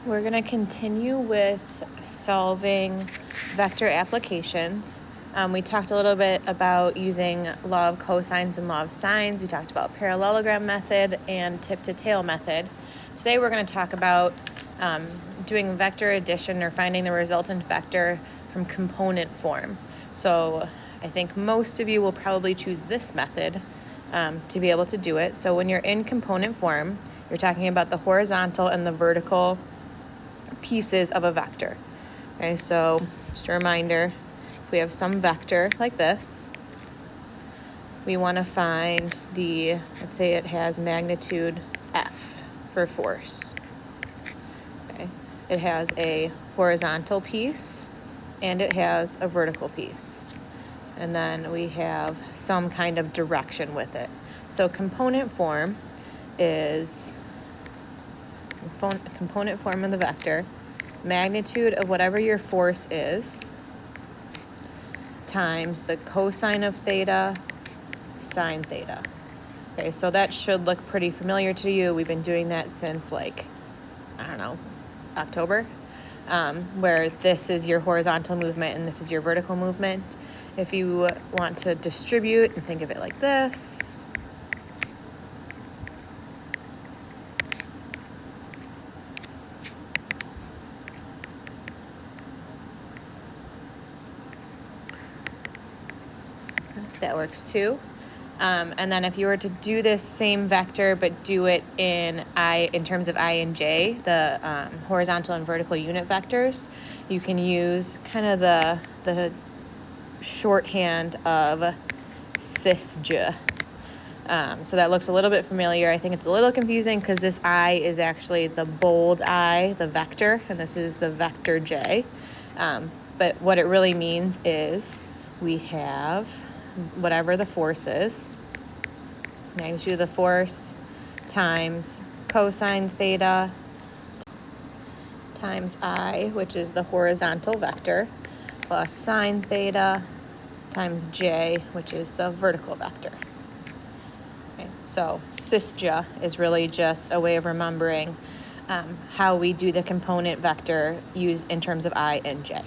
We're going to continue with solving vector applications. We talked a little bit about using law of cosines and law of sines. We talked about parallelogram method and tip-to-tail method. Today we're going to talk about doing vector addition or finding the resultant vector from component form. So I think most of you will probably choose this method to be able to do it. So when you're in component form, you're talking about the horizontal and the vertical pieces of a vector. Okay, so just a reminder, if we have some vector like this, we want to find let's say it has magnitude F for force. Okay, it has a horizontal piece and it has a vertical piece. And then we have some kind of direction with it. So component form is component form of the vector, magnitude of whatever your force is, times the cosine of theta, sine theta. Okay, so that should look pretty familiar to you. We've been doing that since October, where this is your horizontal movement and this is your vertical movement. If you want to distribute and think of it like this, that works too. And then if you were to do this same vector but do it in terms of I and j, the horizontal and vertical unit vectors, you can use kind of the shorthand of cis-j. So that looks a little bit familiar. I think it's a little confusing because this I is actually the bold I, the vector, and this is the vector j. But what it really means is we have whatever the force is, magnitude of the force times cosine theta times I, which is the horizontal vector, plus sine theta times j, which is the vertical vector. Okay, so cis-j is really just a way of remembering how we do the component vector used in terms of I and j.